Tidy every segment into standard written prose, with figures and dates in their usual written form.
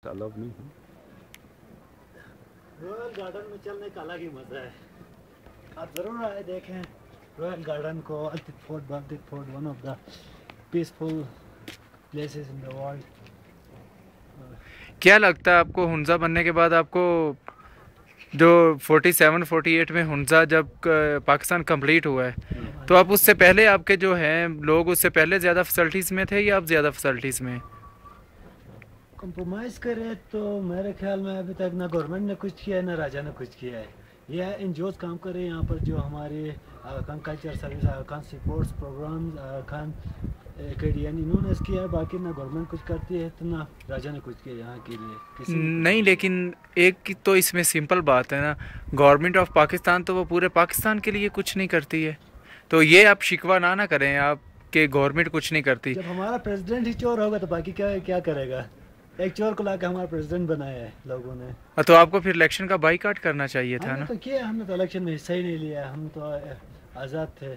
Allow नहीं है। Royal garden में चलने का अलग ही मज़ा है, आप ज़रूर आए देखें रॉयल गार्डन को। Altit fort one of the peaceful places in the world. क्या लगता है आपको हुंजा बनने के बाद आपको जो 47-48 में हुंजा जब पाकिस्तान कंप्लीट हुआ है तो आप उससे पहले आपके जो हैं लोग उससे पहले ज़्यादा फैसिलिटीज़ में थे या आप ज़्यादा फैसिलिटीज़ में? कंप्रोमाइज़ करें तो मेरे ख्याल में अभी तक ना गवर्नमेंट ने कुछ किया है ना राजा ने कुछ किया है। यह एनजीओज काम कर रहे हैं यहाँ पर, जो हमारे Khan culture service, Khan sports programs, Khan एकेडियन, इन्होंने किया है। बाकी ना गवर्नमेंट कुछ करती है तो ना राजा ने कुछ किया यहाँ के लिए नहीं। लेकिन एक तो इसमें सिंपल बात है ना, गवर्नमेंट ऑफ पाकिस्तान तो वो पूरे पाकिस्तान के लिए कुछ नहीं करती है, तो ये आप शिकवा ना करें आप कि गवर्नमेंट कुछ नहीं करती। जब हमारा प्रेसिडेंट ही चोर होगा तो बाकी क्या करेगा? एक चोर को लाके हमारा प्रेसिडेंट बनाया है लोगों ने। तो आपको फिर इलेक्शन का बाइकाट करना चाहिए था ना। तो किया हमने, तो इलेक्शन में हिस्सा ही नहीं लिया, हम तो आज़ाद थे।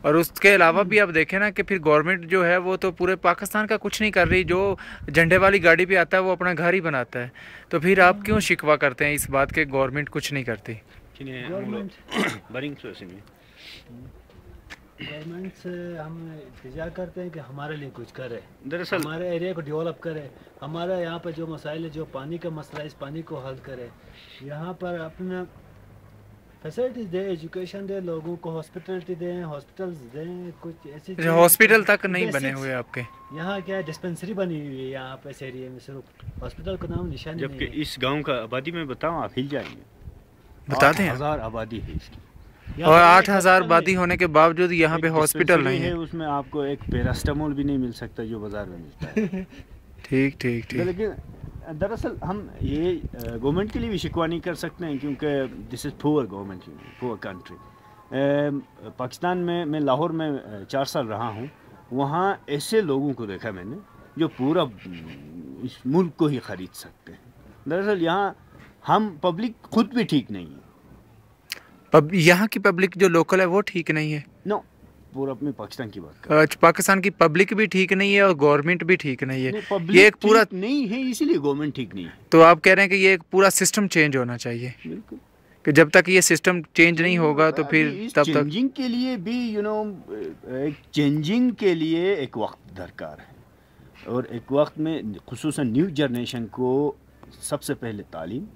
और उसके अलावा भी आप देखें ना कि फिर गवर्नमेंट जो है वो तो पूरे पाकिस्तान का कुछ नहीं कर रही। जो झंडे वाली गाड़ी पे आता है वो अपना घर ही बनाता है, तो फिर आप क्यों शिकवा करते हैं इस बात के गवर्नमेंट कुछ नहीं करती? गवर्नमेंट से हम इंतजा करते हैं कि हमारे लिए कुछ करे, दरअसल हमारे एरिया को डेवलप करे, हमारे यहाँ पर जो मसाइल है, जो पानी का मसला है, इस पानी को हल करे। यहाँ पर अपना फैसिलिटीज दे, एजुकेशन दे, लोगों को हॉस्पिटलिटी दें, हॉस्पिटल्स दें, कुछ ऐसी हॉस्पिटल तक नहीं बने हुए आपके यहाँ। क्या डिस्पेंसरी बनी हुई है यहाँ पे इस एरिया में, सिर्फ हॉस्पिटल का नाम निशान नहीं है। जबकि इस गांव का आबादी में बताऊं आप हिल जाएंगे, बता दें 8000 आबादी है इसकी, और 8000 आबादी होने के बावजूद यहाँ पे हॉस्पिटल नहीं है। उसमें आपको एक पैरास्टामोल भी नहीं मिल सकता जो बाजार में मिलता है। ठीक। लेकिन दरअसल हम ये गवर्नमेंट के लिए भी शिकवा नहीं कर सकते हैं, क्योंकि this is poor government, poor country. Pakistan में मैं लाहौर में 4 साल रहा हूँ, वहाँ ऐसे लोगों को देखा मैंने जो पूरा इस मुल्क को ही ख़रीद सकते हैं। दरअसल यहाँ हम पब्लिक खुद भी ठीक नहीं है। यहाँ की पब्लिक जो लोकल है वो ठीक नहीं है? नो, पूरा अपने पाकिस्तान की बात कर, पाकिस्तान की पब्लिक भी ठीक नहीं है और गवर्नमेंट भी ठीक नहीं है। ये एक पूरा नहीं है, इसीलिए गवर्नमेंट ठीक नहीं है। तो आप कह रहे हैं कि ये एक पूरा सिस्टम चेंज होना चाहिए? बिल्कुल, कि जब तक ये सिस्टम चेंज नहीं होगा तो फिर तब तक चेंजिंग के लिए भी एक चेंजिंग के लिए एक वक्त दरकार है, और एक वक्त में खुसूसन न्यू जनरेशन को सबसे पहले तालीम,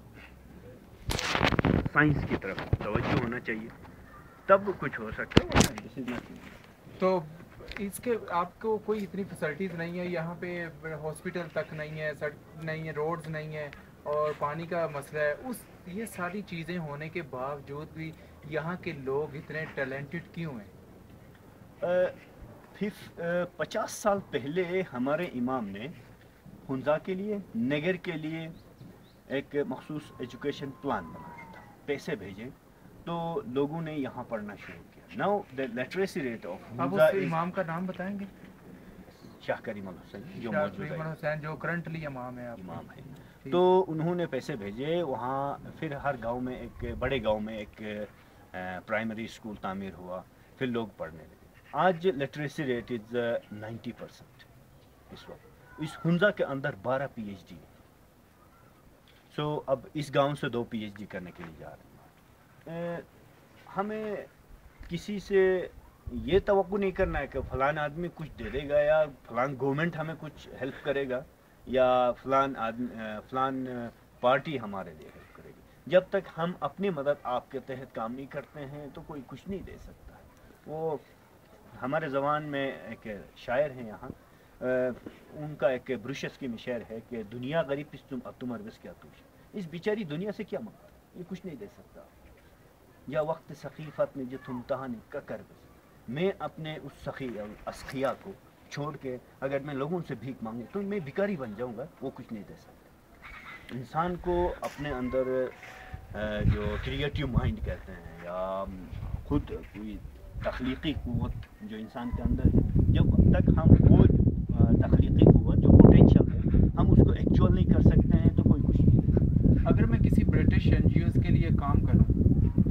साइंस की तरफ तवज्जो होना चाहिए, तब कुछ हो सकता है। तो इसके आपको कोई इतनी फैसिलिटीज़ नहीं है यहाँ पे, हॉस्पिटल तक नहीं है, सड़क नहीं है, रोड्स नहीं है, और पानी का मसला है। ये सारी चीज़ें होने के बावजूद भी यहाँ के लोग इतने टैलेंटेड क्यों हैं? 50 साल पहले हमारे इमाम ने हुंजा के लिए, नगर के लिए एक मखसूस एजुकेशन प्लान बनाया था, पैसे भेजे तो लोगों ने यहाँ पढ़ना शुरू किया। Now the literacy rate of Hunza, इमाम का नाम बताएंगे? शाह करीमुल हुसैन, जो मौजूद है, जो करंटली इमाम है तो उन्होंने पैसे भेजे वहाँ। फिर हर गांव में, एक बड़े गांव में एक प्राइमरी स्कूल तामीर हुआ, फिर लोग पढ़ने लगे। आज लिटरेसी रेट इज़ 90% इस वक्त। इस हुंजा के अंदर 12 PhD है। सो अब इस गांव से 2 PhD करने के लिए जा रहे हैं। हमें किसी से ये तवक्को नहीं करना है कि फलान आदमी कुछ दे देगा, या फलान गवर्नमेंट हमें कुछ हेल्प करेगा, या फलान पार्टी हमारे लिए हेल्प करेगी। जब तक हम अपनी मदद आपके तहत काम नहीं करते हैं तो कोई कुछ नहीं दे सकता है। वो हमारे ज़बान में एक शायर हैं यहाँ, उनका एक ब्रुशस की शेर है कि दुनिया गरीब तुम अर्वस क्या तुझ, इस बेचारी दुनिया से क्या मांगता, ये कुछ नहीं दे सकता। या वक्त सखीफत में जो तुम तहानी का कर, मैं अपने उस सखी असखिया को छोड़ के अगर मैं लोगों से भीख मांगूं तो मैं भिखारी बन जाऊंगा, वो कुछ नहीं दे सकता। इंसान को अपने अंदर जो क्रिएटिव माइंड कहते हैं, या खुद कोई तख्लीकी क़ुव्वत जो इंसान के अंदर है, जब तक हम वो तख्लीकी क़ुव्वत जो पोटेंशियल है हम उसको एक्चुअल नहीं कर सकते हैं तो कोई कुछ नहीं दे सकता। अगर मैं किसी ब्रिटिश NGOs के लिए काम करूँ,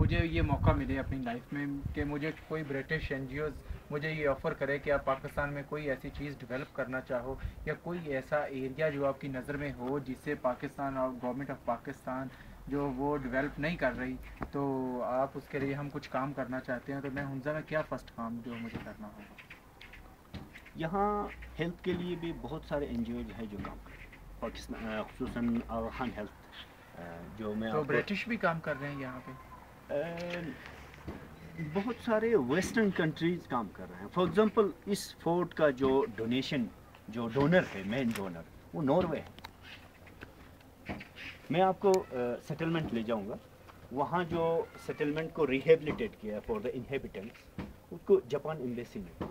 مجھے یہ موقع ملے اپنی لائف میں کہ مجھے کوئی برٹش این جی اوز مجھے یہ آفر کرے کہ آپ پاکستان میں کوئی ایسی چیز ڈیولپ کرنا چاہو یا کوئی ایسا ایریا جو آپ کی نظر میں ہو جس سے پاکستان اور گورنمنٹ آف پاکستان جو وہ ڈیولپ نہیں کر رہی، تو آپ اس کے لیے ہم کچھ کام کرنا چاہتے ہیں، تو میں حنزہ میں کیا فرسٹ کام جو مجھے کرنا ہوگا؟ یہاں ہیلتھ کے لیے بھی بہت سارے این جی اوز ہیں جو کام کرتے ہیں پاکستان، خصوصاً الرحان ہیلتھ جو میں تو برٹش بھی کام کر رہے ہیں یہاں پہ؟ بہت سارے ویسٹرن کنٹریز کام کر رہے ہیں. فار ایگزامپل اس فورٹ کا جو ڈونیشن جو ڈونر ہے، مین ڈونر، وہ ناروے ہے. میں آپ کو سیٹلمنٹ لے جاؤں گا. وہاں جو سیٹلمنٹ کو ریہیبلیٹیٹ کیا ہے فار دا انہیبیٹنٹس، اس کو جاپان ایمبیسی نے.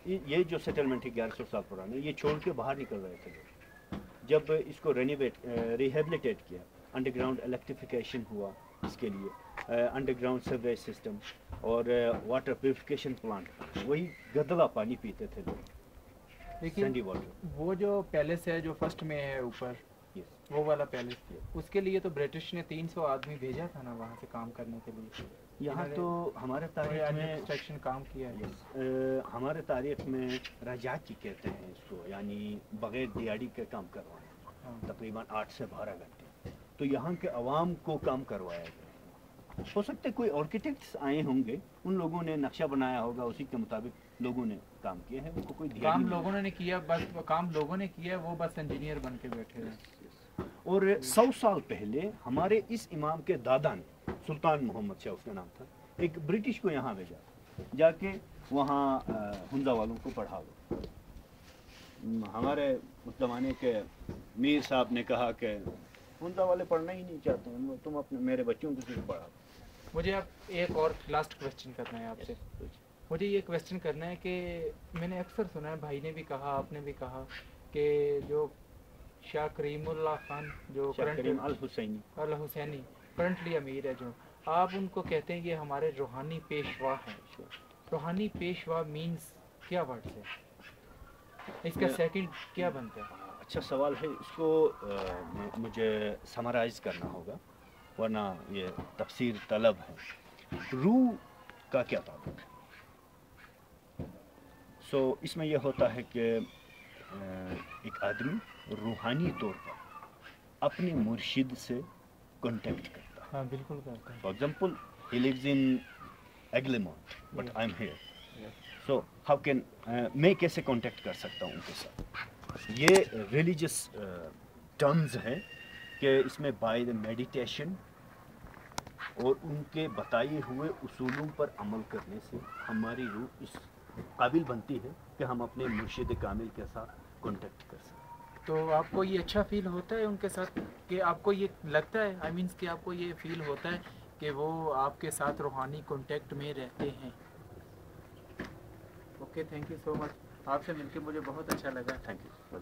یہ جو سیٹلمنٹ ہے 1100 سال پرانا، یہ چھوڑ کے باہر نکل رہے تھے لوگ. جب اس کو ریہیبلیٹیٹ کیا، انڈر گراؤنڈ الیکٹریفیکیشن ہوا اس کے لیے، انڈر گراؤنڈ سیوریج سسٹم اور واٹر پیوریفیکیشن پلانٹ، وہی گدلا پانی پیتے تھے لوگ. لیکن وہ جو پیلس ہے جو فرسٹ میں ہے اوپر، وہ والا پیلس، اس کے لیے تو برٹش نے 300 آدمی بھیجا تھا نا وہاں سے کام کرنے کے لیے. یہاں تو ہمارے تاریخ میں کام کیا ہے. ہمارے تاریخ میں راجاچی کہتے ہیں اس کو، یعنی بغیر دیہڑی کے کام کروانا، تقریباً 8 سے 12 گھنٹے. تو یہاں کے عوام کو کام کروایا گیا. ہو سکتا ہے کوئی آرکیٹیکٹس آئے ہوں گے، ان لوگوں نے نقشہ بنایا ہوگا، اسی کے مطابق لوگوں نے کام کیا ہے. ان کو کوئی کام لوگوں نے کیا، بس کام لوگوں نے کیا، وہ بس انجینئر بن کے بیٹھے ہیں. اور 100 سال پہلے ہمارے اس امام کے دادا نے، سلطان محمد شاہ اس کا نام تھا، ایک برٹش کو یہاں بھیجا، جا کے وہاں حنزہ والوں کو پڑھا دو. ہمارے زمانے کے میر صاحب نے کہا کہ حنزہ والے پڑھنا ہی نہیں چاہتے ہیں، تم اپنے میرے بچوں کو صرف پڑھا دو. مجھے اب ایک اور لاسٹ کویسچن کرنا ہے آپ سے. مجھے یہ کویسچن کرنا ہے کہ میں نے اکثر سنا ہے، بھائی نے بھی کہا، آپ نے بھی کہا، کہ جو شاہ کریم اللہ خان جو الحسینی کرنٹلی امیر ہے، جو آپ ان کو کہتے ہیں یہ ہمارے روحانی پیشوا ہیں. روحانی پیشوا مینز کیا ورڈ ہے؟ اس کا سیکنڈ کیا بنتا ہے؟ اچھا سوال ہے. اس کو مجھے سمرائز کرنا ہوگا، ورنہ یہ تفسیر طلب ہے. روح کا کیا تعلق ہے؟ اس میں یہ ہوتا ہے کہ ایک آدمی روحانی طور پر اپنے مرشد سے کانٹیکٹ کرتا ہے. ہاں بالکل کرتا ہے. For example he lives in ایگلیمونٹ but I am here. So how can میں کیسے کانٹیکٹ کر سکتا ہوں ان کے ساتھ؟ یہ ریلیجس ٹرمز ہیں کہ اس میں بائی دا میڈیٹیشن اور ان کے بتائے ہوئے اصولوں پر عمل کرنے سے ہماری روح اس قابل بنتی ہے کہ ہم اپنے مرشد کامل کے ساتھ کانٹیکٹ کر سکیں. تو آپ کو یہ اچھا فیل ہوتا ہے ان کے ساتھ، کہ آپ کو یہ لگتا ہے، آئی مینس کہ آپ کو یہ فیل ہوتا ہے کہ وہ آپ کے ساتھ روحانی کانٹیکٹ میں رہتے ہیں؟ اوکے، تھینک یو سو مچ. آپ سے مل کے مجھے بہت اچھا لگا. Thank you.